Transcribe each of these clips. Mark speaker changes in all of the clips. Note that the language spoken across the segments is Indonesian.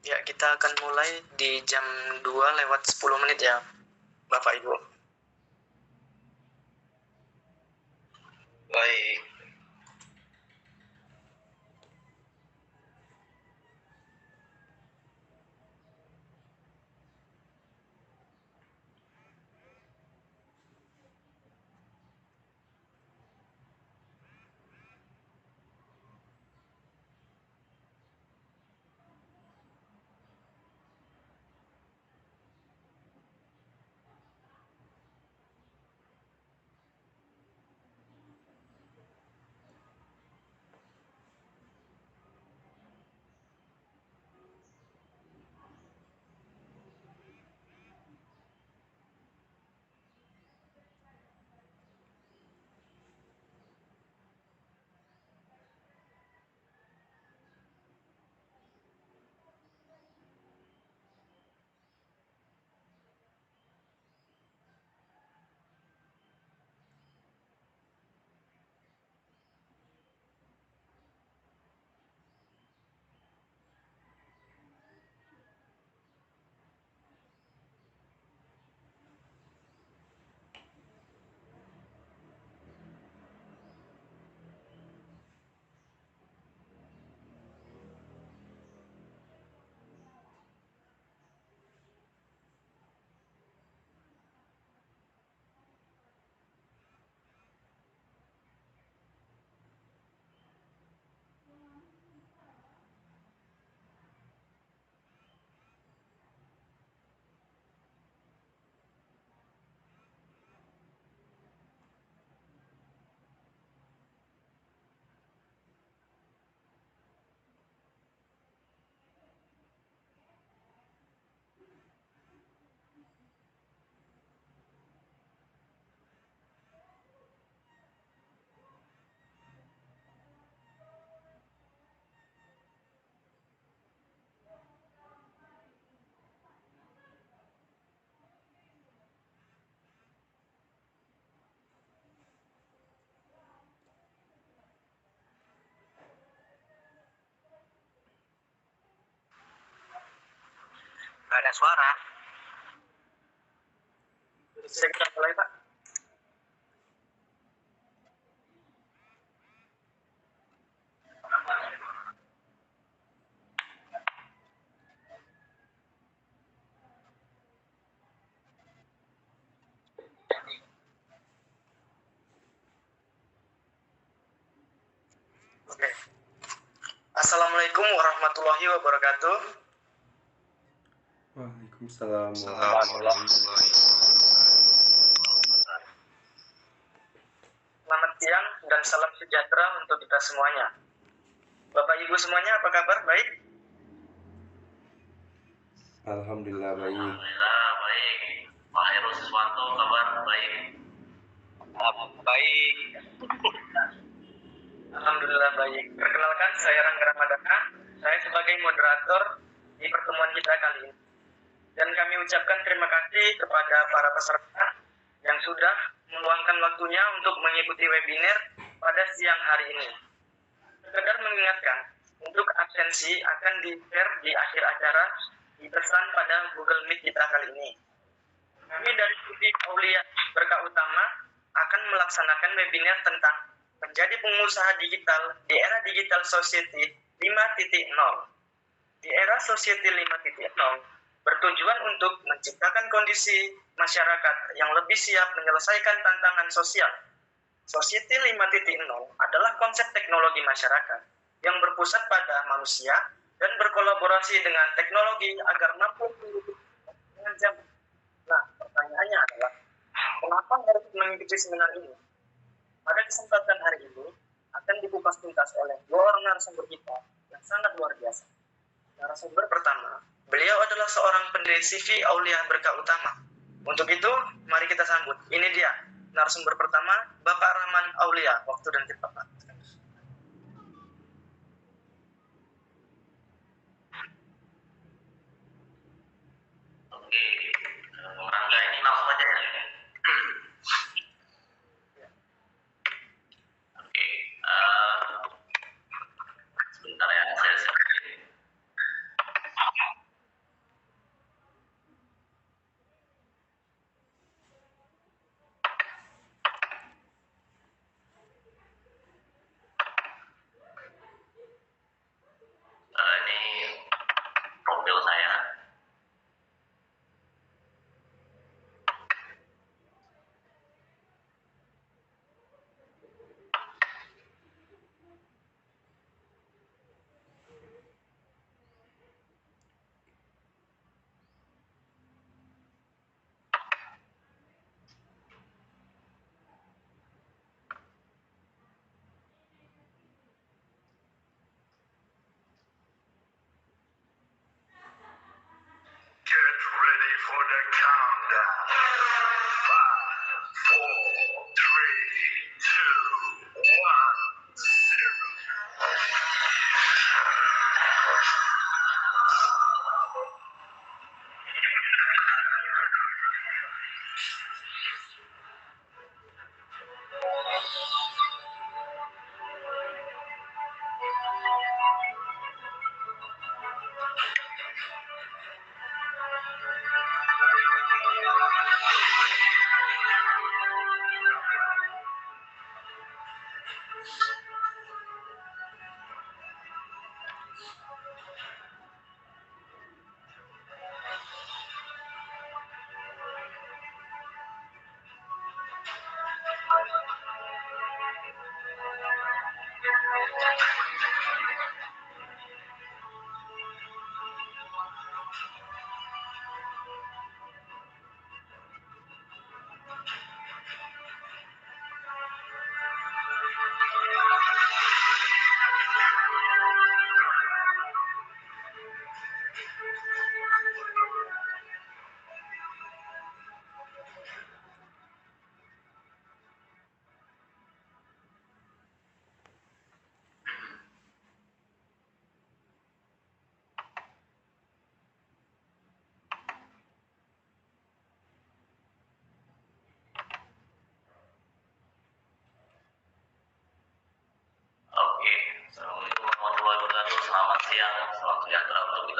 Speaker 1: Ya, kita akan mulai di jam 2 lewat 10 menit ya, Bapak Ibu.
Speaker 2: Baik.
Speaker 1: Nggak ada suara. Bisa kita mulai, Pak? Oke. Assalamualaikum warahmatullahi wabarakatuh.
Speaker 3: Waalaikumsalam
Speaker 2: warahmatullahi
Speaker 1: Selamat siang dan salam sejahtera untuk kita semuanya. Bapak Ibu semuanya apa kabar? Baik?
Speaker 3: Alhamdulillah baik.
Speaker 2: Alhamdulillah baik. Pak Heru Siswanto kabar baik. Baik.
Speaker 1: Alhamdulillah baik. Perkenalkan, saya Rangga Ramadana. Saya sebagai moderator di pertemuan kita kali ini. Dan kami ucapkan terima kasih kepada para peserta yang sudah meluangkan waktunya untuk mengikuti webinar pada siang hari ini. Sekedar mengingatkan, untuk absensi akan di-share di akhir acara dipesan pada Google Meet kita kali ini. Kami dari TV Aulia Berkah Utama akan melaksanakan webinar tentang menjadi pengusaha digital di era Digital Society 5.0. Di era Society 5.0 bertujuan untuk menciptakan kondisi masyarakat yang lebih siap menyelesaikan tantangan sosial. Society 5.0 adalah konsep teknologi masyarakat yang berpusat pada manusia dan berkolaborasi dengan teknologi agar mampu dengan zaman. Nah, pertanyaannya adalah, kenapa harus mengikuti seminar ini? Pada kesempatan hari ini akan dikupas tuntas oleh dua orang narasumber kita yang sangat luar biasa. Narasumber pertama, beliau adalah seorang pendiri CV Aulia Berkah Utama. Untuk itu, mari kita sambut. Ini dia, narasumber pertama, Bapak Rahman Aulia. Waktu dan tempat, Pak.
Speaker 2: Oke. Rangga ini langsung aja ya. Oke. Sebentar ya, saya siapin.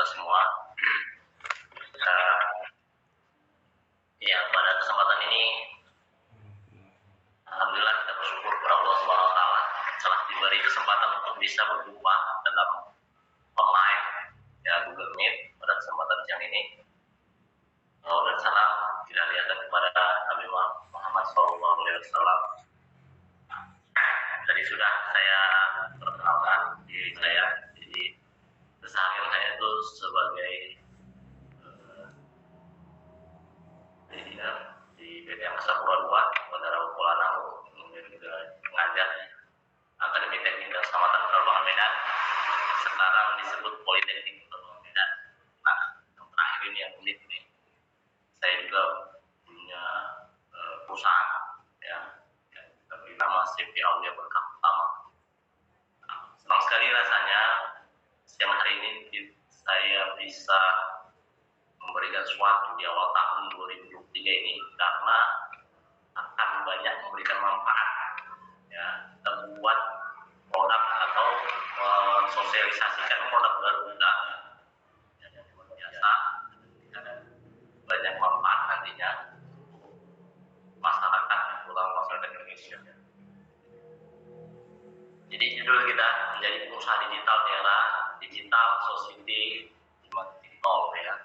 Speaker 2: semua. Ya, pada kesempatan ini alhamdulillah kita bersyukur kepada Allah Subhanahu wa taala telah diberi kesempatan untuk bisa berjumpa dalam online ya Google Meet pada kesempatan siang ini. Dan salam tidak lihatkan kepada Nabi Muhammad SAW. Tadi sudah saya perkenalkan diri saya. Jadi keseharian saya itu sebagai di PT Angkasa Pura II, Bandara Kuala Namu, kemudian juga mengajar Akademi Teknik dan Keselamatan Penerbangan Medan, sekarang disebut Politeknik Penerbangan Medan. Nah, yang terakhir ini yang unik nih, saya juga punya perusahaan ya, kita beri nama CV Aulia Berkah Utama. Nah, senang sekali rasanya siang hari ini saya bisa memberikan sesuatu di awal tahun 2023 ini karena akan banyak memberikan manfaat ya. Kita membuat produk atau mensosialisasikan produk baru kita yang luar biasa dan banyak manfaat nantinya untuk masyarakat, terutama masyarakat Indonesia. Jadi judul kita menjadi pengusaha digital di era digital society 5.0 ya.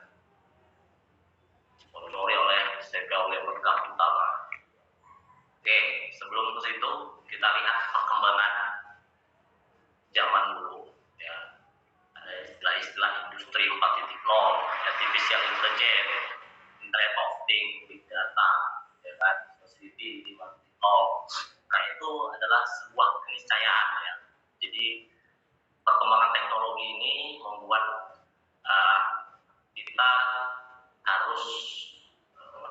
Speaker 2: Disponsori oleh CV Aulia Berkah Utama. Oke, sebelum ke situ kita lihat perkembangan zaman dulu ya. Ada istilah-istilah industri 4.0, artificial intelligence, internet of things, big data, ya kan, society 5.0. Nah, itu adalah sebuah keniscayaan ya. Jadi perkembangan teknologi ini membuat kita harus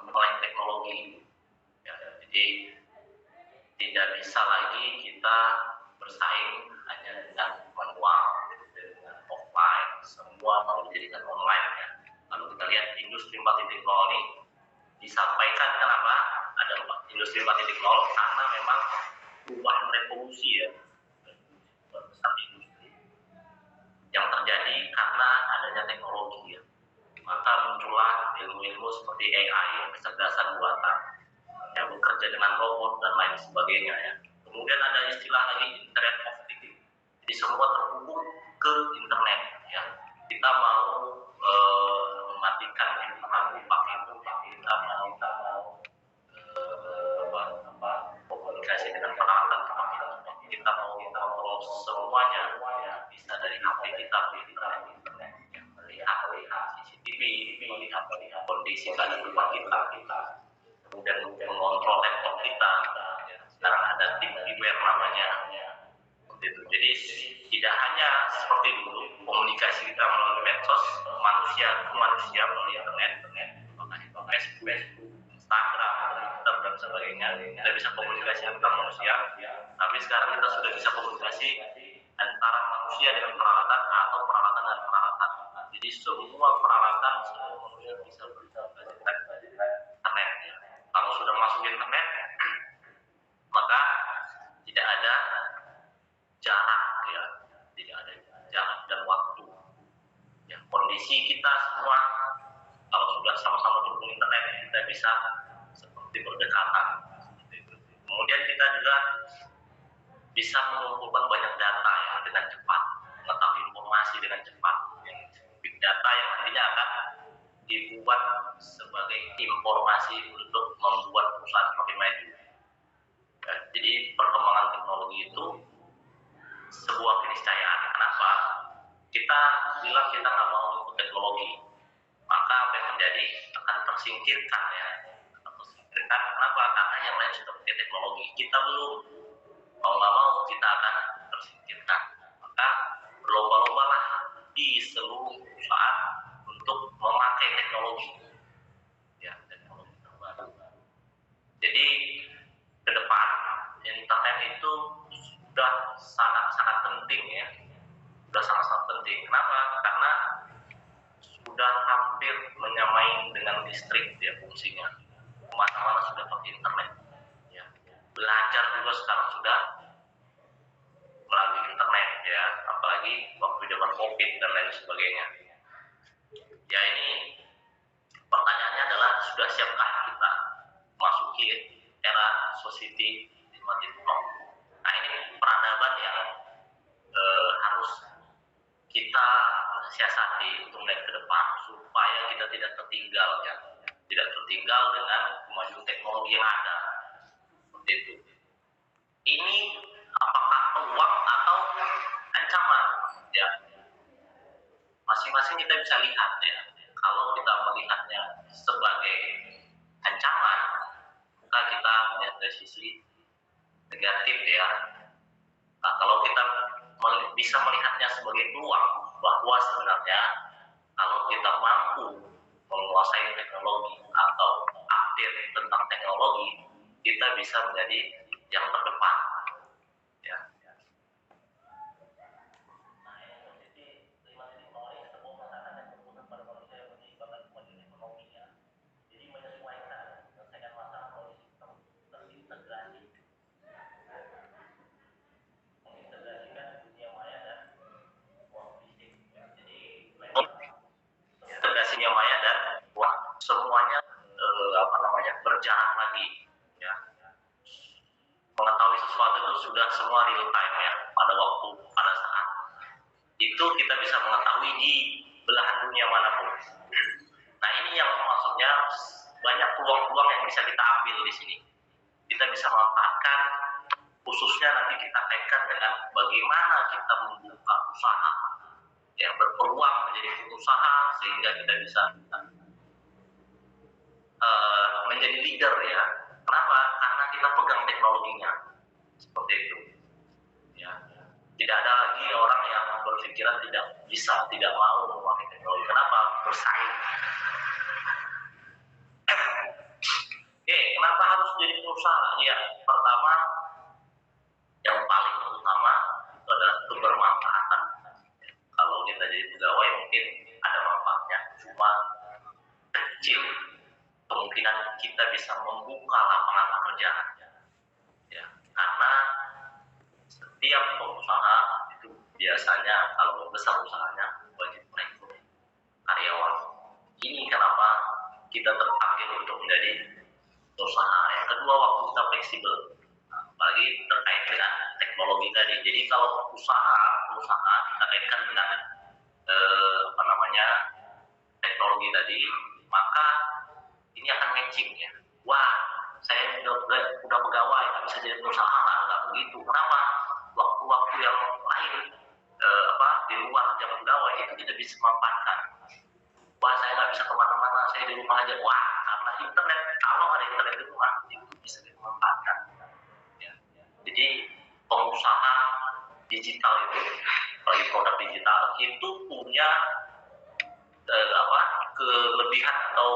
Speaker 2: melek teknologi ya. Jadi tidak bisa lagi kita bersaing hanya dengan manual, dengan offline, semua mau dijadikan online ya. Kalau kita lihat industri 4.0 ini disampaikan kenapa ada industri 4.0 karena memang perubahan revolusi ya, besar industri yang terjadi karena adanya teknologi ya. Maka muncullah ilmu-ilmu seperti AI ya, kecerdasan buatan yang bekerja dengan robot dan lain sebagainya ya. Kemudian ada istilah lagi internet of things. Jadi semua terhubung ke internet ya. Kita mau mematikan internet pakai itu, kita mau komunikasi dengan peralatan kita mau kontrol semuanya ya, bisa dari HP kita internet ya. Melihat CCTV, melihat kondisi keadaan rumah kita, kemudian mengontrol laptop kita ya. Sekarang ada tim VMware namanya seperti itu. Jadi tidak hanya seperti dulu komunikasi kita melalui medsos manusia ke manusia melalui internet, Facebook, Instagram, Twitter dan sebagainya. Kita bisa komunikasi antar manusia, tapi sekarang kita sudah bisa komunikasi antara manusia dengan peralatan atau peralatan dan peralatan. Jadi semua peralatan, semua manusia bisa berkomunikasi internet ya. Kalau sudah masuk internet, maka tidak ada jarak ya, tidak ada jarak dan waktu ya. Kondisi kita semua kalau sudah sama-sama terhubung internet, kita bisa seperti berdekatan seperti itu. Kemudian kita juga bisa mengumpulkan banyak data ya, dengan cepat, mengetahui informasi dengan cepat ya. Big data yang nantinya akan dibuat sebagai informasi untuk membuat perusahaan semakin maju ya. Jadi perkembangan teknologi itu sebuah keniscayaan. Kenapa? Kita bilang kita nggak mau ikut teknologi, maka apa yang terjadi akan tersingkirkan ya. Tersingkirkan. Kenapa? Karena yang lain sudah pakai teknologi, kita belum. Mau nggak mau kita akan tersingkirkan. Maka berlomba-lombalah di seluruh perusahaan untuk memakai teknologi ya, teknologi terbaru. Jadi ke depan internet itu sudah sangat-sangat penting ya, sudah sangat-sangat penting. Kenapa? Karena sudah hampir menyamai dengan listrik ya fungsinya. Kemana-mana sudah pakai internet ya. Belajar juga sekarang sudah melalui internet ya, apalagi waktu zaman COVID dan lain sebagainya. kita tidak tertinggal ya, tidak tertinggal dengan kemajuan teknologi yang ada. Seperti itu. Ini apakah peluang atau ancaman? Ya, masing-masing kita bisa lihat ya. Kalau kita melihatnya sebagai ancaman, maka kita melihat dari sisi negatif ya. Nah, kalau kita bisa melihatnya sebagai peluang, bahwa sebenarnya kalau kita mampu menguasai teknologi atau update tentang teknologi, kita bisa menjadi yang terdepan. Ya. Integrasinya maya dan semuanya berjalan lagi ya. Mengetahui sesuatu itu sudah semua real time ya, pada saat itu kita bisa mengetahui di belahan dunia manapun. Nah, ini yang maksudnya banyak peluang-peluang yang bisa kita ambil di sini. Kita bisa manfaatkan, khususnya nanti kita kaitkan dengan bagaimana kita membuka usaha yang berpeluang menjadi pengusaha sehingga kita bisa menjadi leader ya. Kenapa? Karena kita pegang teknologinya seperti itu. Ya. Tidak ada lagi orang yang berpikiran tidak bisa, tidak mau memakai teknologi. Kenapa? Bersaing. Oke, kenapa harus jadi pengusaha? Ya, pertama, yang paling utama itu adalah kebermanfaatan. Kalau kita jadi pegawai mungkin ada manfaatnya, cuma kecil kemungkinan kita bisa membuka lapangan pekerjaan. Ya, karena setiap pengusaha itu biasanya kalau besar usahanya wajib merekrut karyawan. Ini kenapa kita terpanggil untuk menjadi usaha. Yang kedua, waktu kita fleksibel, apalagi terkait dengan teknologi tadi. Jadi kalau usaha kita kaitkan dengan teknologi tadi, maka ini akan matching ya. Wah, saya udah pegawai, nggak bisa jadi pengusaha, nggak begitu. Kenapa? Waktu-waktu yang lain di luar jam pegawai itu kita bisa manfaatkan. Wah, saya nggak bisa kemana-mana, saya di rumah aja. Wah, karena internet, kalau ada internet di rumah itu bisa dimanfaatkan. Ya. Jadi pengusaha digital itu, apalagi produk digital itu punya kelebihan atau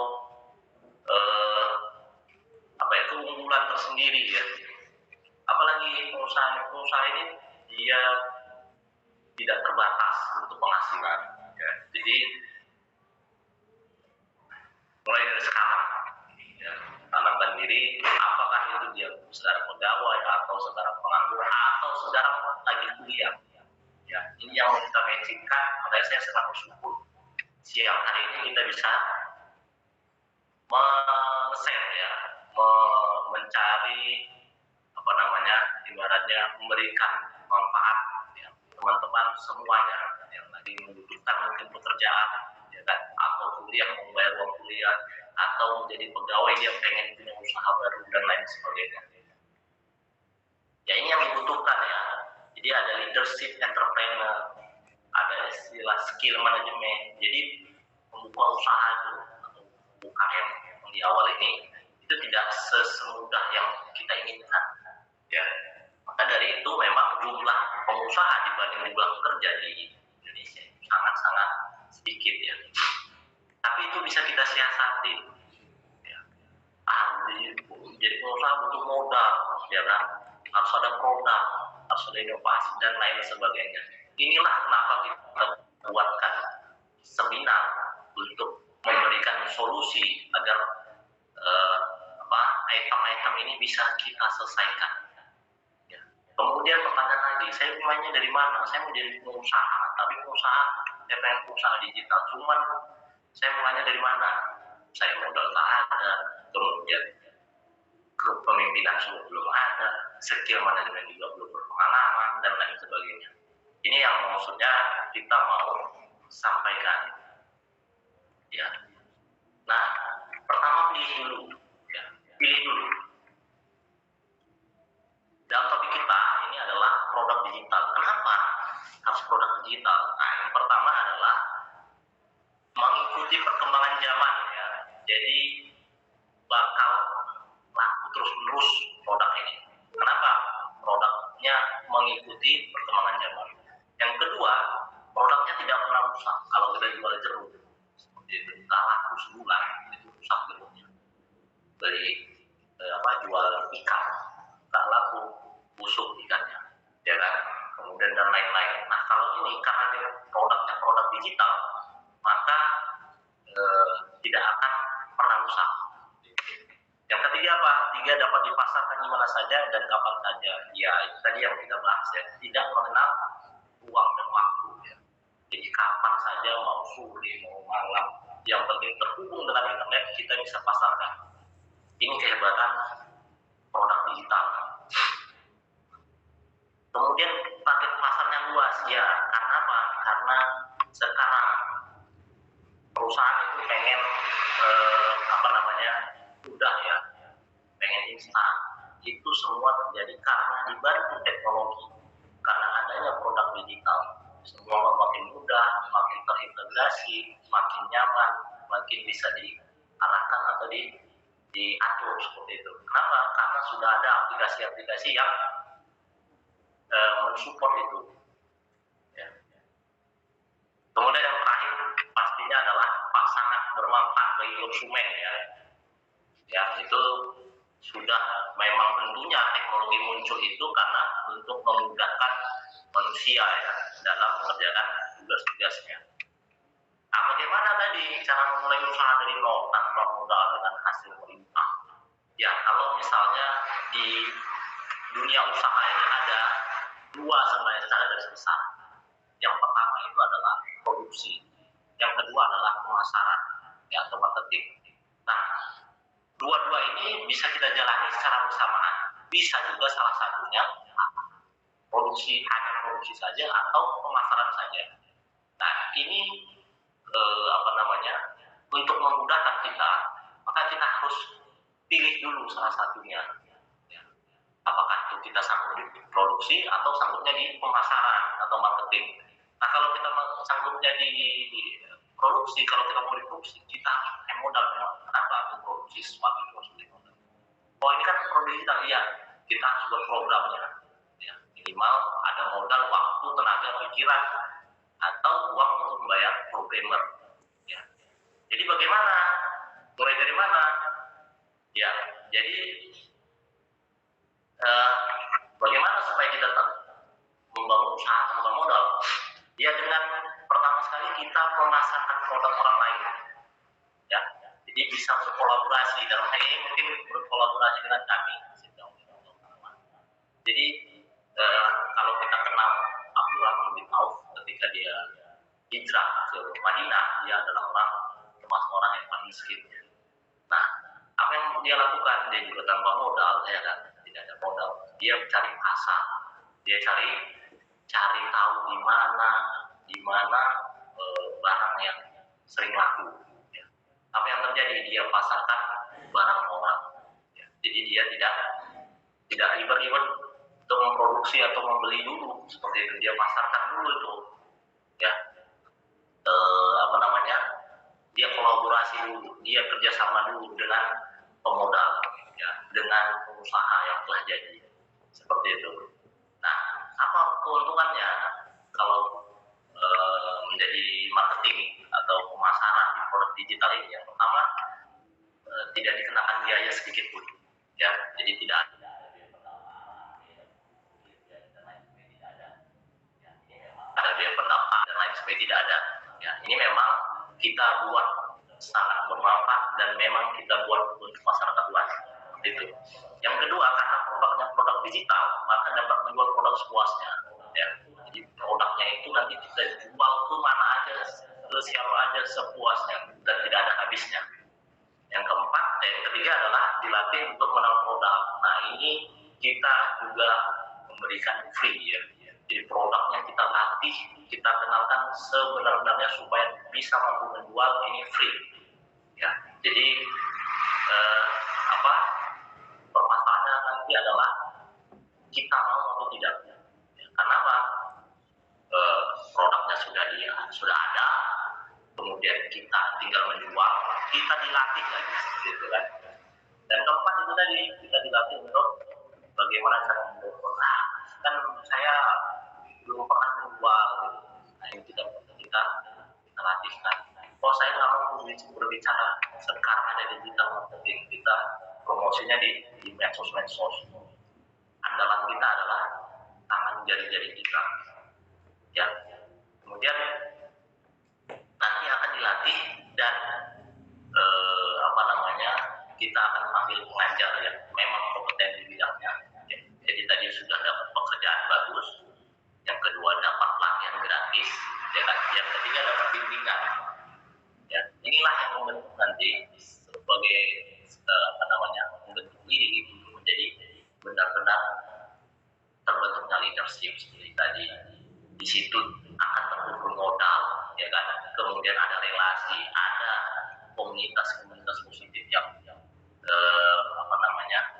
Speaker 2: keunggulan tersendiri ya. Apalagi pengusaha ini dia tidak terbatas untuk penghasilan ya. Jadi mulai dari sekarang ya, tanamkan diri, apakah itu dia sedang pegawai atau sedang pengangguran atau sedang lagi kuliah ya. Ini yang kita matchingkan. Makanya saya sangat bersyukur siang hari ini kita bisa men-set ya, mencari ibaratnya memberikan manfaat ya, teman-teman semuanya yang lagi membutuhkan mungkin pekerjaan ya kan, atau kuliah membayar uang kuliah, atau menjadi pegawai yang pengen punya usaha baru dan lain sebagainya. Ya, ini yang dibutuhkan ya. Jadi ada leadership entrepreneur, ada istilah skill management. Jadi membuka usaha itu atau UKM di awal ini itu tidak sesemudah yang kita inginkan ya. Maka dari itu memang jumlah pengusaha dibanding jumlah pekerja di Indonesia sangat-sangat sedikit ya. Tapi itu bisa kita siasati ya. Jadi pengusaha butuh modal ya kan, harus ada produk, harus ada inovasi dan lain sebagainya. Inilah kenapa kita buatkan seminar untuk memberikan solusi agar item-item ini bisa kita selesaikan. Ya. Kemudian pertanyaan lagi, saya mulainya dari mana? Saya mau jadi pengusaha, tapi saya pengen pengusaha digital. Cuman saya mulainya dari mana? Saya modal tak ada, kemudian kepemimpinan semua belum ada, skill manajemen juga belum berpengalaman dan lain sebagainya. Ini yang maksudnya kita mau sampaikan. Ya. zaman ya. Jadi bakal laku terus menerus produk ini. Kenapa? Produknya mengikuti perkembangan zaman. Yang kedua, produknya tidak pernah rusak. Kalau kita jual jeruk, itu nggak laku sebulan, itu rusak jeruknya. Beli jual ikan, nggak laku, busuk ikannya, ya kan? Kemudian dan lain-lain. Nah kalau ini karena dia produknya produk digital, maka tidak akan pernah rusak. Yang ketiga apa? Tiga, dapat dipasarkan di mana saja dan kapan saja. Ya itu tadi yang kita bahas ya. Tidak mengenal uang dan waktu ya. Jadi kapan saja, mau sore, mau malam, yang penting terhubung dengan internet, kita bisa pasarkan. Ini kehebatan produk digital. Kemudian target pasarnya luas ya. Karena apa? Karena sekarang perusahaan itu pengen mudah ya, pengen instan. Itu semua terjadi karena dibantu teknologi, karena adanya produk digital. Semua makin mudah, makin terintegrasi, makin nyaman, makin bisa diarahkan atau diatur seperti itu. Kenapa? Karena sudah ada aplikasi-aplikasi yang mensupport itu. Ya. Kemudian yang terakhir pastinya adalah sangat bermanfaat bagi konsumen ya. Ya itu sudah memang tentunya teknologi muncul itu karena untuk memudahkan manusia ya dalam mengerjakan tugas-tugasnya. Nah, bagaimana tadi cara memulai usaha dari nol tanpa modal dengan hasil melimpah? Ya kalau misalnya di dunia usaha ini ada dua sebenarnya secara garis besar. Yang pertama itu adalah produksi, yang kedua adalah pemasaran ya, atau marketing. Nah, dua-dua ini bisa kita jalani secara bersamaan. Bisa juga salah satunya hanya produksi saja atau pemasaran saja. Nah, ini untuk memudahkan kita, maka kita harus pilih dulu salah satunya. Ya. Apakah itu kita sanggup di produksi atau sanggupnya di pemasaran atau marketing. Nah, kalau kita sanggupnya di produksi, kalau kita mau diproduksi, kita harus modal. Kenapa untuk produksi sesuatu itu? Oh ini kan produk digital, iya. Kita harus buat programnya. Ya, minimal ada modal, waktu, tenaga, pikiran, atau uang untuk membayar programmer. Ya. Jadi bagaimana? Mulai dari mana? Ya, jadi bagaimana supaya kita membangun usaha tanpa modal? Ya dengan pertama sekali kita memasarkan produk orang lain. Ya, jadi bisa berkolaborasi dalam hal ini mungkin berkolaborasi dengan kami. Jadi kalau kita kenal Abdurrahman bin Auf ketika dia hijrah ke Madinah, dia adalah termasuk orang yang paling miskin. Nah, apa yang dia lakukan? Dia juga tanpa modal, ya kan? Tidak ada modal. Dia cari pasar, dia cari tahu di mana barang yang sering laku. Ya. Apa yang terjadi? Dia pasarkan barang orang. Ya. Jadi dia tidak ribet-ribet untuk memproduksi atau membeli dulu seperti itu. Dia pasarkan dulu itu. Ya. Dia kolaborasi dulu, dia kerjasama dulu dengan pemodal, ya, dengan pengusaha yang telah jadi, seperti itu. Nah, apa keuntungannya kalau menjadi marketing atau pemasaran di produk digital ini? Yang pertama, tidak dikenakan biaya sedikit pun, ya, jadi tidak ada biaya pendaftaran dan lain sebagainya, tidak ada. Ya, ini memang kita buat sangat bermanfaat dan memang kita buat untuk masyarakat luas. Itu. Yang kedua, karena produknya produk digital, maka dapat menjual produk sepuasnya. Ya. Jadi produknya itu nanti kita jual ke mana aja, ke siapa aja sepuasnya dan tidak ada habisnya. Yang keempat, yang ketiga adalah dilatih untuk menang modal. Nah ini kita juga memberikan free ya. Jadi produknya kita latih, kita kenalkan sebenar-benarnya supaya bisa mampu menjual ini free. Ya, jadi permasalahannya nanti adalah kita mau atau tidak. Ya, karena apa? Produknya sudah ada, kemudian kita tinggal menjual. kita dilatih lagi gitu kan. Dan keempat itu tadi kita dilatih untuk bagaimana cara mendorong. Nah, kan saya belum pernah menjual gitu. Nah, ini kita latihkan. Oh, saya nggak mau berbicara sekarang ada digital marketing, kita promosinya di medsos. Andalan kita adalah tangan jari-jari kita. Ya. Kemudian nanti akan dilatih dan kita akan panggil pengajar yang memang kompeten di bidangnya. Ya. Jadi tadi sudah dapat pekerjaan bagus, yang kedua dapat pelatihan gratis, ya kan? Yang ketiga dapat bimbingan. Ya, inilah yang membentuk nanti sebagai membentuk diri untuk menjadi benar-benar terbentuknya leadership seperti tadi. Di situ akan terkumpul modal, ya kan? Kemudian ada relasi, ada komunitas positif yang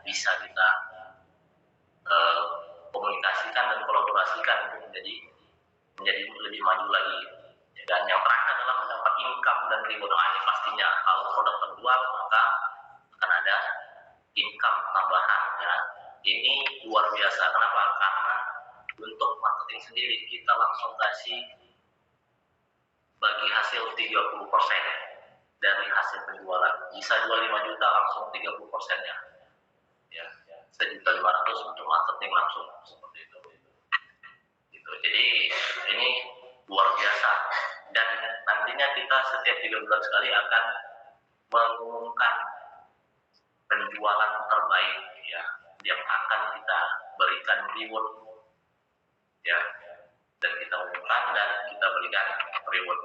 Speaker 2: bisa kita komunikasikan dan kolaborasikan untuk menjadi lebih maju lagi. Dan yang terakhir adalah mendapat income dan reward. Ini pastinya kalau produk terjual maka akan ada income tambahan ya. Ini luar biasa. Kenapa? Karena untuk marketing sendiri kita langsung kasih bagi hasil 30% dari hasil penjualan. Bisa jual 5 juta langsung 30%-nya. Ya, 1.500.000 untuk marketing langsung seperti itu. Gitu. Jadi ini luar biasa. Dan nantinya kita setiap 3 bulan sekali akan mengumumkan penjualan terbaik ya, yang akan kita berikan reward ya, dan kita umumkan dan kita berikan reward.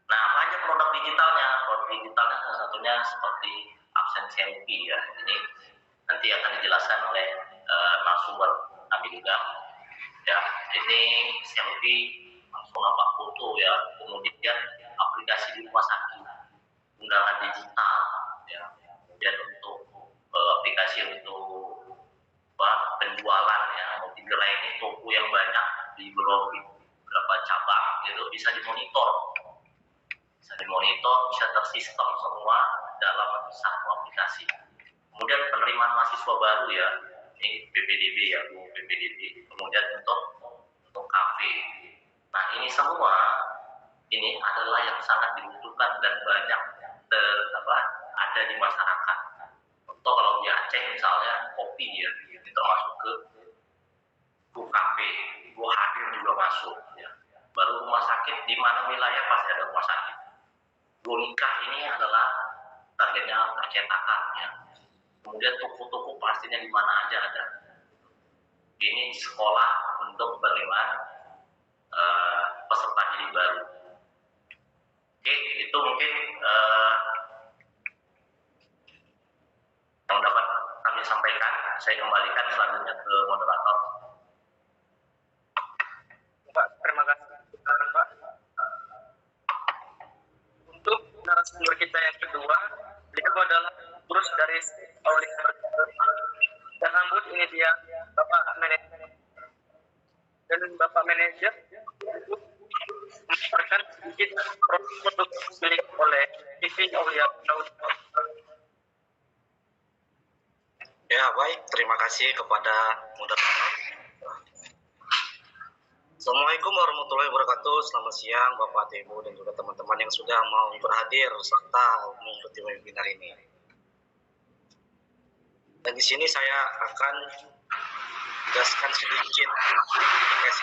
Speaker 2: Nah, apa aja produk digitalnya? Produk digitalnya salah satunya seperti absen selfie ya. Ini nanti akan dijelaskan oleh narasumber kami juga. Ya, ini selfie langsung nampak foto ya. Kemudian aplikasi di rumah sakit, undangan digital ya. Kemudian untuk aplikasi untuk penjualan ya, mau dilayani toko yang banyak di beberapa cabang gitu bisa dimonitor. Bisa tersistem semua dalam satu aplikasi. Kemudian penerimaan mahasiswa baru ya, ini PPDB ya, PPDB. Kemudian untuk kafe. Nah, ini semua ini adalah yang sangat dibutuhkan dan banyak ada di masyarakat. Contoh kalau di Aceh misalnya kopi ya, ini termasuk ke kafe, hadir juga masuk ya. Baru rumah sakit, di mana wilayah pasti ada rumah sakit. Nikah ini adalah targetnya percetakan ya. Kemudian toko-toko pastinya di mana aja ada. Ini sekolah untuk penerimaan peserta didik baru. Oke, itu mungkin yang dapat kami sampaikan. Saya kembalikan selanjutnya ke moderator.
Speaker 1: Pak, terima kasih Pak. Untuk narasumber kita yang kedua, beliau adalah gurus dari Aulia. Dan sambut ini dia Bapak Manajer. Dan Bapak Manajer memberikan sedikit produk milik oleh TV Aulia.
Speaker 4: Ya, baik. Terima kasih kepada moderator. Assalamualaikum warahmatullahi wabarakatuh. Selamat siang Bapak, Ibu, dan juga teman-teman yang sudah mau berhadir serta mengikuti webinar ini. Dan di sini saya akan jelaskan sedikit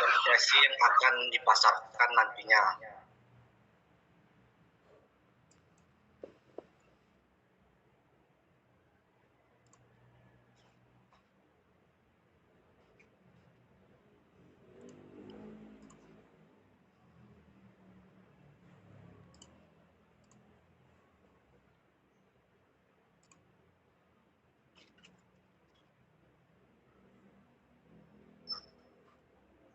Speaker 4: aplikasi yang akan dipasarkan nantinya.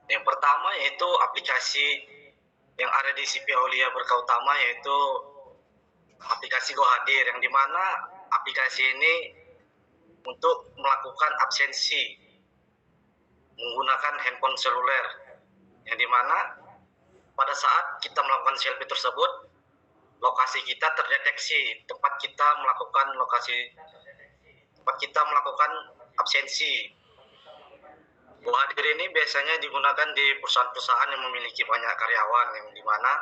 Speaker 4: Yang pertama yaitu aplikasi yang ada di CV Aulia Berkah Utama, yaitu aplikasi Go Hadir, yang dimana aplikasi ini untuk melakukan absensi menggunakan handphone seluler, yang dimana pada saat kita melakukan selfie tersebut lokasi kita terdeteksi, tempat kita melakukan absensi. Go Hadir ini biasanya digunakan di perusahaan-perusahaan yang memiliki banyak karyawan, yang dimana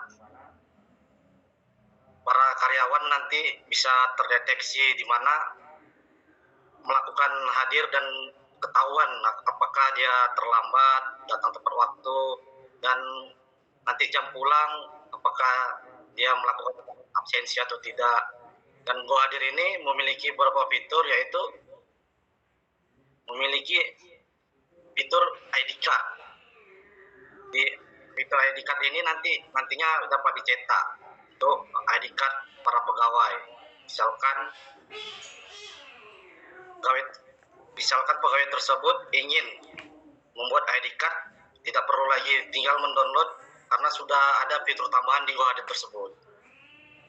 Speaker 4: para karyawan nanti bisa terdeteksi di mana melakukan hadir dan ketahuan apakah dia terlambat, datang tepat waktu, dan nanti jam pulang apakah dia melakukan absensi atau tidak. Dan Go Hadir ini memiliki beberapa fitur, yaitu memiliki fitur ID card. Di fitur ID card ini nantinya dapat dicetak untuk ID card para pegawai. Misalkan pegawai tersebut ingin membuat ID card, tidak perlu lagi tinggal mendownload karena sudah ada fitur tambahan di Go Hadir tersebut.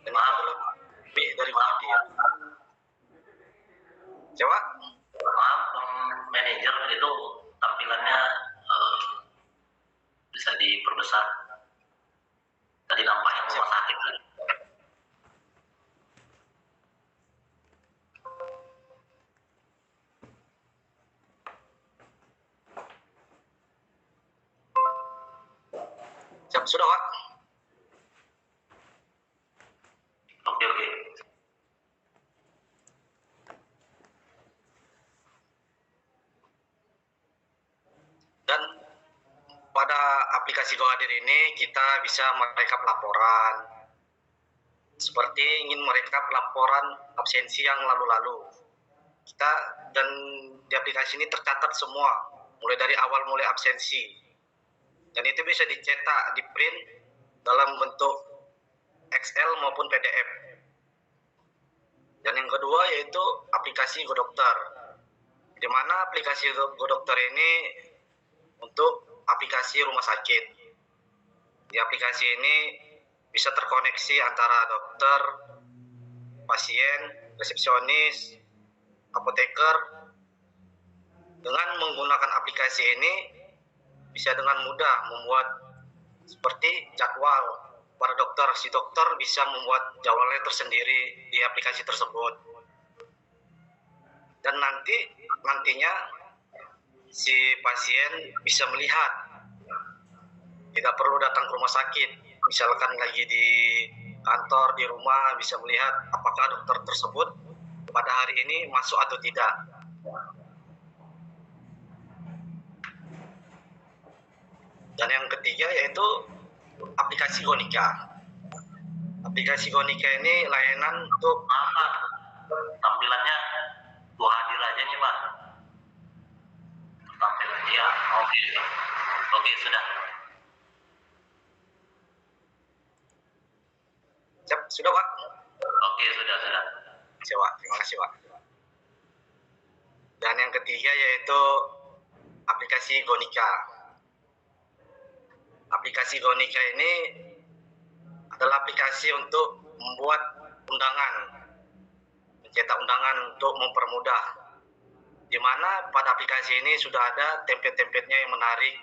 Speaker 4: Dan itu adalah lebih dari Go Hadir. Coba?
Speaker 2: Maaf, manajer itu tampilannya bisa diperbesar. Tadi nampaknya rumah sakit kan?
Speaker 4: Siap, sudah Pak?
Speaker 2: Oke.
Speaker 4: Dan pada aplikasi Go Hadir ini kita bisa merekap laporan, seperti ingin merekap laporan absensi yang lalu-lalu. Dan di aplikasi ini tercatat semua, mulai absensi. Dan itu bisa dicetak, di print dalam bentuk Excel maupun PDF. Dan yang kedua yaitu aplikasi Go Dokter, di mana aplikasi Go Dokter ini untuk aplikasi rumah sakit. Di aplikasi ini bisa terkoneksi antara dokter, pasien, resepsionis, apoteker. Dengan menggunakan aplikasi ini bisa dengan mudah membuat seperti jadwal. Para dokter, si dokter bisa membuat jadwalnya tersendiri di aplikasi tersebut. Dan nantinya si pasien bisa melihat, tidak perlu datang ke rumah sakit. Misalkan lagi di kantor, di rumah, bisa melihat apakah dokter tersebut pada hari ini masuk atau tidak. Dan yang ketiga yaitu aplikasi Gonika. Aplikasi Gonika ini layanan untuk
Speaker 2: Maaf, tampilannya Go Hadir aja nih Pak. Tampilannya ya, oke sudah.
Speaker 4: Sudah Pak?
Speaker 2: Oke sudah.
Speaker 4: Siap, terima kasih Pak. Dan yang ketiga yaitu aplikasi Gonika. Aplikasi Gonika ini adalah aplikasi untuk membuat undangan, mencetak undangan untuk mempermudah. Di mana pada aplikasi ini sudah ada template-templatenya yang menarik,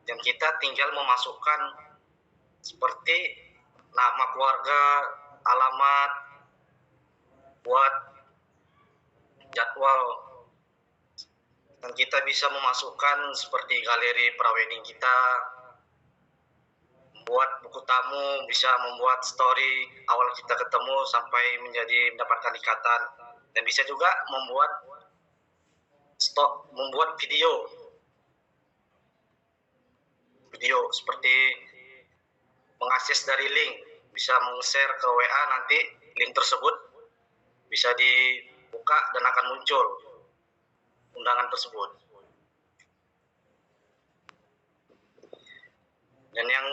Speaker 4: dan kita tinggal memasukkan seperti nama keluarga, alamat, buat jadwal. Dan kita bisa memasukkan seperti galeri prawedding kita, membuat buku tamu, bisa membuat story awal kita ketemu sampai mendapatkan ikatan, dan bisa juga membuat video seperti mengakses dari link, bisa meng-share ke WA, nanti link tersebut bisa dibuka dan akan muncul undangan tersebut. Dan yang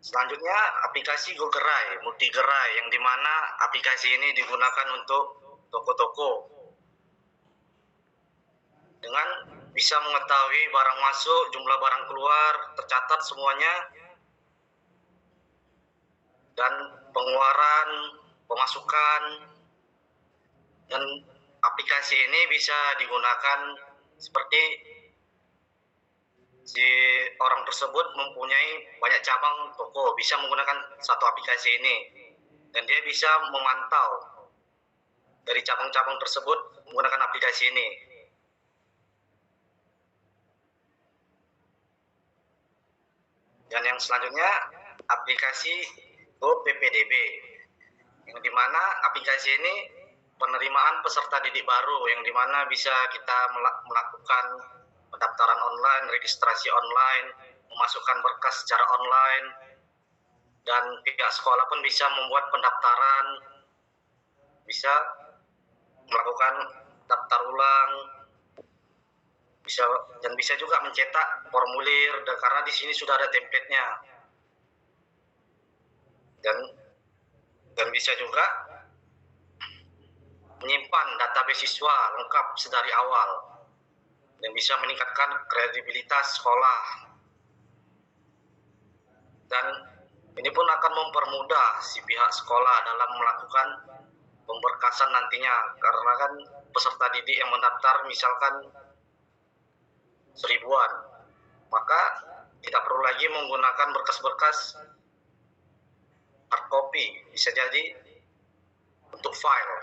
Speaker 4: selanjutnya aplikasi Go Gerai, multi gerai, yang dimana aplikasi ini digunakan untuk toko-toko. Dengan bisa mengetahui barang masuk, jumlah barang keluar, tercatat semuanya, dan pengeluaran, pemasukan. Dan aplikasi ini bisa digunakan seperti si orang tersebut mempunyai banyak cabang toko, bisa menggunakan satu aplikasi ini. dan dia bisa memantau dari cabang-cabang tersebut menggunakan aplikasi ini. Dan yang selanjutnya aplikasi GoPPDB, yang dimana aplikasi ini penerimaan peserta didik baru, yang dimana bisa kita melakukan pendaftaran online, registrasi online, memasukkan berkas secara online, dan pihak sekolah pun bisa membuat pendaftaran, bisa melakukan daftar ulang, bisa juga mencetak formulir, dan karena di sini sudah ada template-nya, dan bisa juga menyimpan data beasiswa lengkap sedari awal dan bisa meningkatkan kredibilitas sekolah. Dan ini pun akan mempermudah si pihak sekolah dalam melakukan pemberkasan nantinya, karena kan peserta didik yang mendaftar misalkan 1000-an, maka tidak perlu lagi menggunakan berkas-berkas hard copy, bisa jadi untuk file.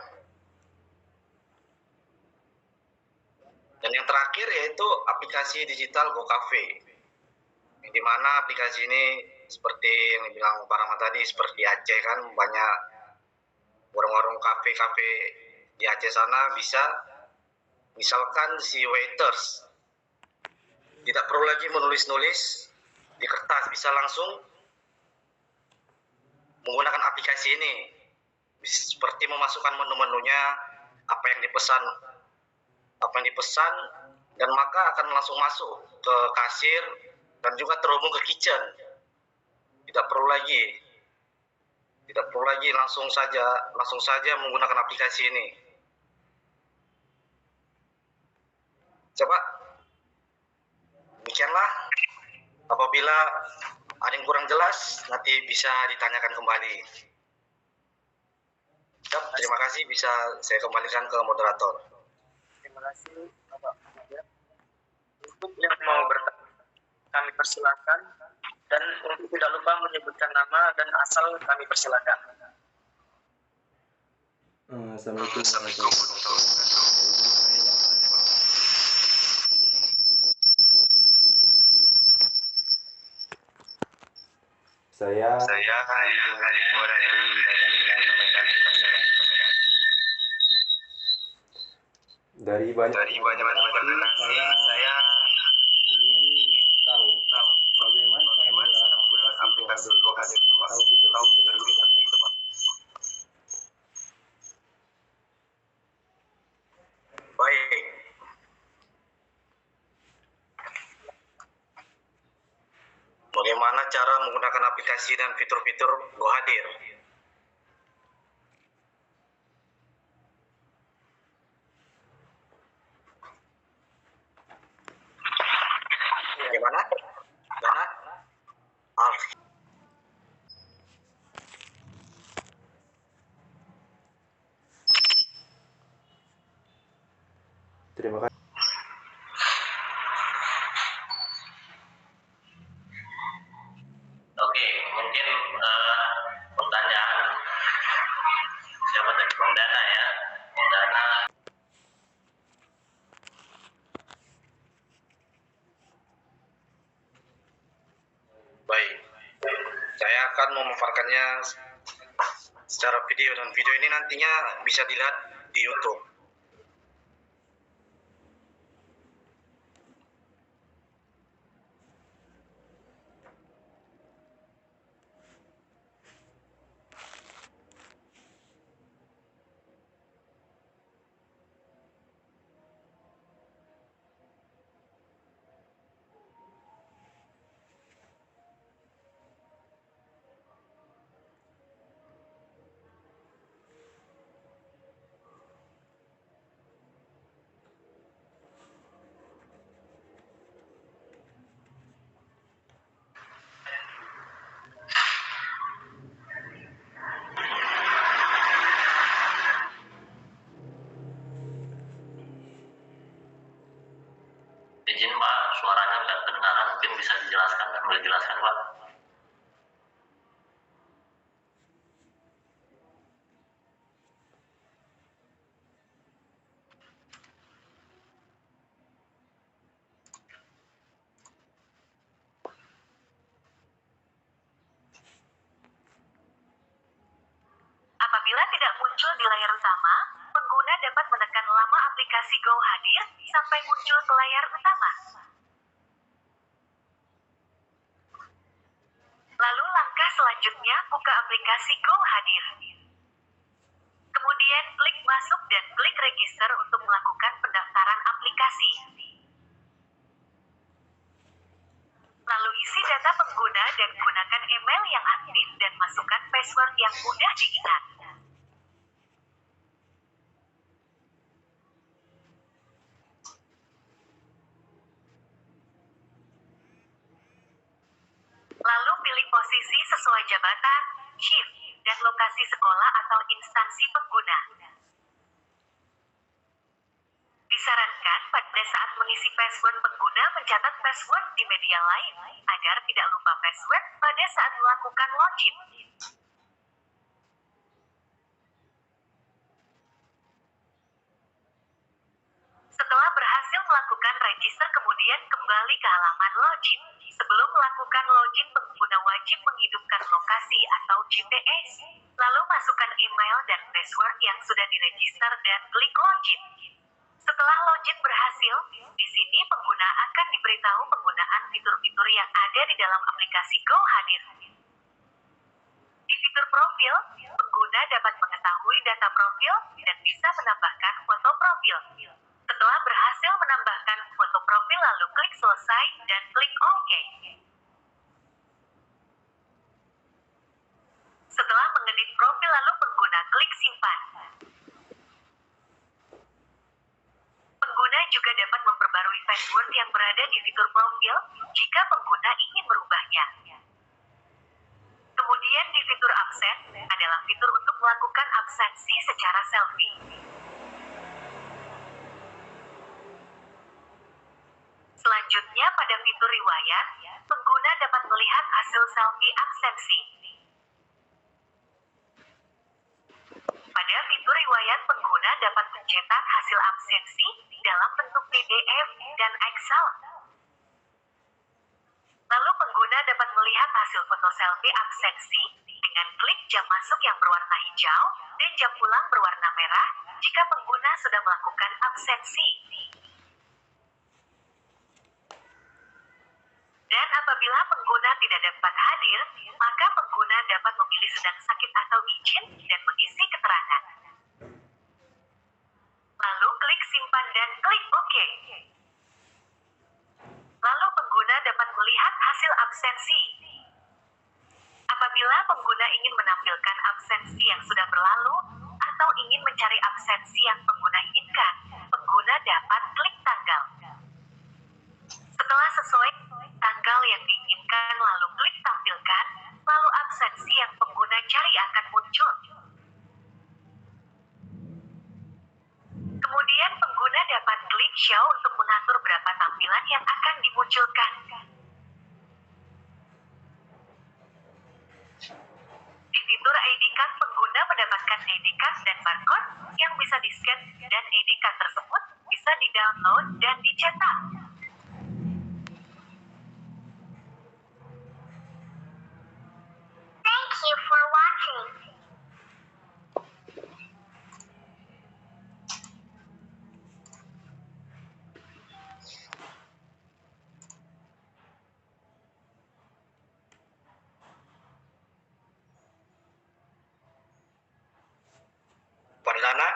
Speaker 4: Dan yang terakhir yaitu aplikasi digital GoCafe, di mana aplikasi ini seperti yang dibilang Pak Rahmat tadi, seperti Aceh kan banyak warung-warung kafe-kafe di Aceh sana, bisa misalkan si waiters tidak perlu lagi menulis-nulis di kertas, bisa langsung menggunakan aplikasi ini, seperti memasukkan menu-menunya, apa yang dipesan, dan maka akan langsung masuk ke kasir dan juga terhubung ke kitchen. Tidak perlu lagi langsung saja menggunakan aplikasi ini. Coba demikianlah, apabila ada yang kurang jelas nanti bisa ditanyakan kembali. Terima kasih, bisa saya kembalikan ke moderator.
Speaker 1: Terima kasih Bapak Muhammad. Untuk yang mau bertanya kami persilakan, dan untuk tidak lupa menyebutkan nama dan asal kami persilakan.
Speaker 3: Assalamualaikum. Saya dari banyak saya ingin tahu bagaimana cara menggunakan aplikasi GoHadir atau fitur-fitur yang gitu, Pak.
Speaker 4: Baik. Bagaimana cara menggunakan aplikasi dan fitur-fitur GoHadir? Bagaimana?
Speaker 3: Terima kasih.
Speaker 2: Oke, mungkin pertanyaan siapa tadi? Bang Dana ya. Bang Dana.
Speaker 4: Baik. Saya akan memaparkannya secara video, dan video ini nantinya bisa dilihat di YouTube.
Speaker 5: tidak muncul di layar utama, pengguna dapat menekan lama aplikasi Go Hadir sampai muncul ke layar utama. Lalu langkah selanjutnya buka aplikasi Go Hadir. Kemudian klik masuk dan klik register untuk melakukan pendaftaran aplikasi. Lalu isi data pengguna dan gunakan email yang aktif dan masukkan password yang mudah diingat. Lalu pilih posisi sesuai jabatan, shift, dan lokasi sekolah atau instansi pengguna. Disarankan pada saat mengisi password pengguna mencatat password di media lain, agar tidak lupa password pada saat melakukan login. Setelah berhasil melakukan register kemudian kembali ke halaman login. Sebelum melakukan login pengguna wajib menghidupkan lokasi atau GPS. Lalu masukkan email dan password yang sudah diregister dan klik login. Setelah login berhasil, di sini pengguna akan diberitahu penggunaan fitur-fitur yang ada di dalam aplikasi Go Hadir. Di fitur profil, pengguna dapat mengetahui data profil dan bisa menambahkan foto profil. Setelah berhasil menambahkan foto profil lalu klik selesai dan klik OK. Setelah mengedit profil lalu pengguna klik simpan. Pengguna juga dapat memperbarui password yang berada di fitur profil jika pengguna ingin merubahnya. Kemudian di fitur absen adalah fitur untuk melakukan absensi secara selfie. Selanjutnya pada fitur riwayat, pengguna dapat melihat hasil selfie absensi. Pada fitur riwayat pengguna dapat mencetak hasil absensi dalam bentuk PDF dan Excel. Lalu pengguna dapat melihat hasil foto selfie absensi dengan klik jam masuk yang berwarna hijau dan jam pulang berwarna merah jika pengguna sudah melakukan absensi. Dan apabila pengguna tidak dapat hadir, maka pengguna dapat memilih sedang sakit atau izin dan mengisi keterangan. Lalu klik simpan dan klik OK. Lalu pengguna dapat melihat hasil absensi. Apabila pengguna ingin menampilkan absensi yang sudah berlalu, atau ingin mencari absensi yang pengguna inginkan, pengguna dapat klik tanggal. Setelah sesuai tanggal yang diinginkan lalu klik tampilkan, lalu absensi yang pengguna cari akan muncul. Kemudian pengguna dapat klik show untuk mengatur berapa tampilan yang akan dimunculkan. Di fitur ID card pengguna mendapatkan ID card dan barcode yang bisa di-scan dan ID card tersebut bisa di-download dan dicetak. Thank you for watching.
Speaker 4: Perdana,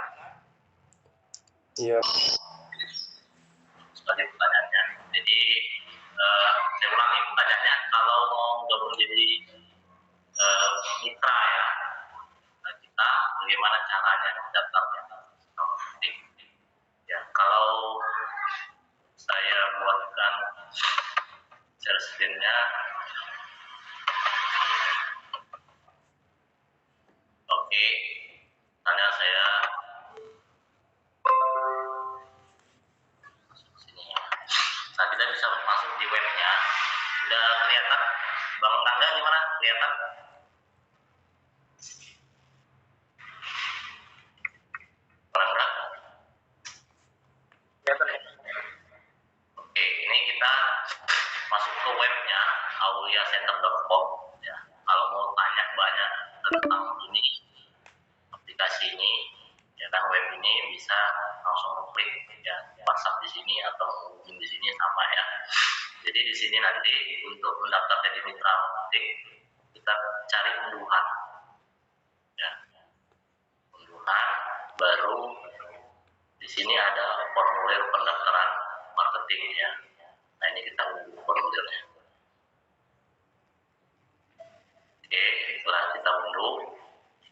Speaker 3: Iya.
Speaker 2: Sebagai pertanyaannya. Jadi saya ulangi pertanyaannya, kalau mau gabung jadi mitra ya, kita bagaimana caranya mendaftarnya? Ya, kalau saya buatkan share screen-nya, oke, tanya saya masuk ke sini ya. Nah, kita bisa masuk di webnya. Udah kelihatan? Bang Rangga gimana? Kelihatan? bisa langsung klik ya WhatsApp di sini atau hubungi di sini sama ya. Jadi di sini nanti untuk mendaftar jadi mitra marketing kita cari unduhan ya, unduhan baru di sini ada formulir pendaftaran marketing ya. Nah ini kita unduh formulirnya. Oke, setelah kita unduh,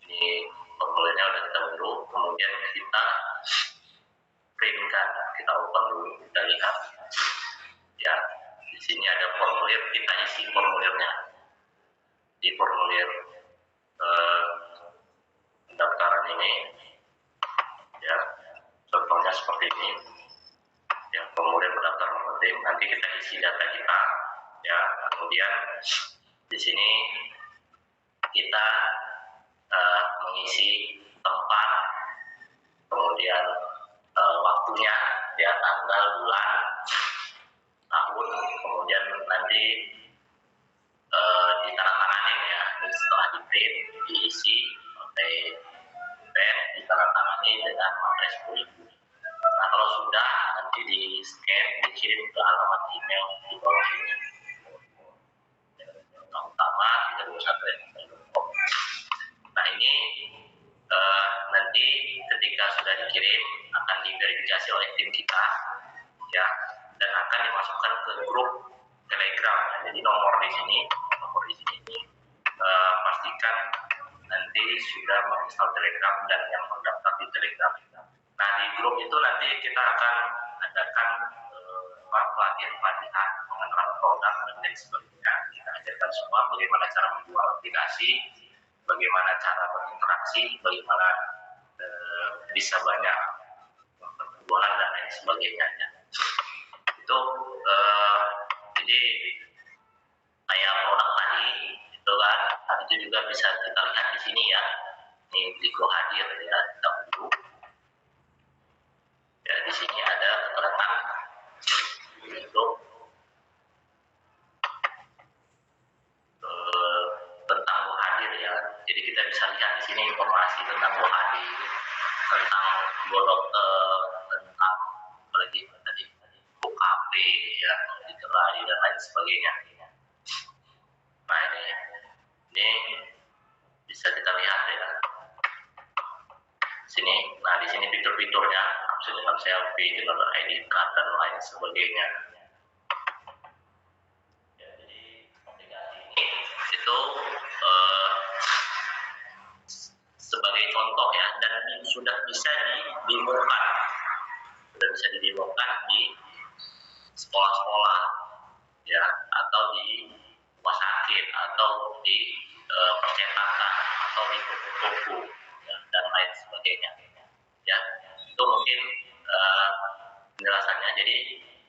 Speaker 2: ini formulirnya udah kita unduh, kemudian kita printkan, kita open dulu, kita lihat ya. Di sini ada formulir, kita isi formulirnya. Di formulir pendaftaran ini ya, contohnya seperti ini ya, formulir pendaftaran marketing. Nanti kita isi data kita ya, kemudian di sini kita mengisi tempat, kemudian waktunya ya, tanggal, bulan, tahun, kemudian nanti ditandatanganin ya. Setelah di print, diisi pakai pen, ditandatangani dengan materi 10.000. Nah kalau sudah, nanti di scan, dikirim ke alamat email di bawah ini. Yang utama 321@gmail.com. Nah ini nanti ketika sudah dikirim akan diverifikasi oleh tim kita ya, dan akan dimasukkan ke grup Telegram. Jadi nomor di sini pastikan nanti sudah menginstal Telegram dan yang mendaftar di Telegram. Nah di grup itu nanti kita akan adakan pelatihan mengenal produk dan lain sebagainya. Kita ajarkan semua bagaimana cara menjual aplikasi, bagaimana cara berinteraksi, bagaimana bisa banyak penjualan dan lain sebagainya. Itu jadi kayak produk tadi itu kan, itu juga bisa kita lihat di sini ya. Ini di Go Hadir ya, kita unduh. Ya di sini ada keterangan untuk tentang Go Hadir ya. Jadi kita bisa lihat di sini informasi tentang Go Hadir, tentang Go Dokter, tentang apalagi tadi Go Cafe ya, di gerai dan lain sebagainya. Nah ini bisa kita lihat ya. Sini, nah di sini fitur-fiturnya, opsi dengan selfie, dengan ID card dan lain sebagainya. Ya, jadi aplikasi ini itu sebagai contoh ya, dan sudah bisa didemokan, di sekolah-sekolah ya, atau di rumah sakit, atau di percetakan, atau di toko-toko ya, dan lain sebagainya ya. Itu mungkin penjelasannya. Jadi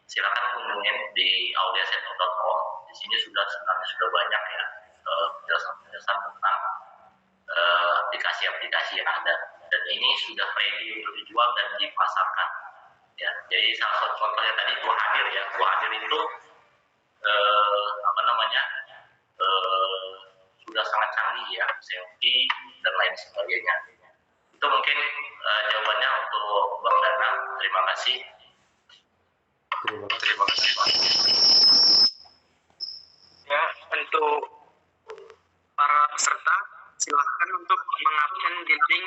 Speaker 2: silakan kunjungin di auliaseto.com. Di sini sebenarnya sudah banyak ya penjelasan tentang aplikasi-aplikasi yang ada, dan ini sudah ready untuk dijual dan dipasarkan ya. Jadi salah satu contohnya tadi Go Hadir ya. Go Hadir itu sudah sangat canggih ya, selfie dan lain sebagainya. Itu mungkin jawabannya untuk Bang Dana. Terima kasih.
Speaker 3: Terima kasih Pak.
Speaker 1: Ya, untuk para peserta silahkan untuk mengabsen di link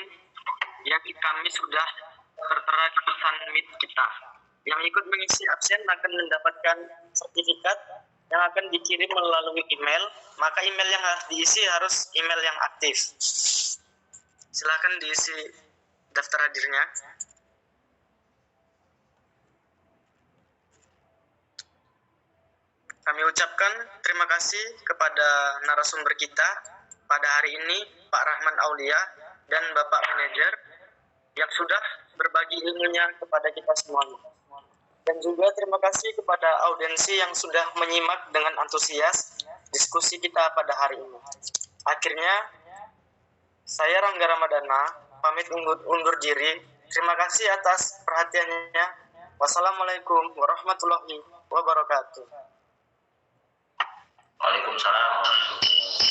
Speaker 1: yang kami sudah tertera di pesan Meet kita. Yang ikut mengisi absen akan mendapatkan sertifikat yang akan dikirim melalui email. Maka email yang harus diisi harus email yang aktif. Silahkan diisi daftar hadirnya. Kami ucapkan terima kasih kepada narasumber kita pada hari ini, Pak Rahman Aulia dan Bapak Manajer yang sudah berbagi ilmunya kepada kita semuanya. Dan juga terima kasih kepada audiensi yang sudah menyimak dengan antusias diskusi kita pada hari ini. Akhirnya, saya Rangga Ramadana, pamit undur diri. Terima kasih atas perhatiannya. Wassalamualaikum warahmatullahi wabarakatuh.
Speaker 2: Waalaikumsalam warahmatullahi wabarakatuh.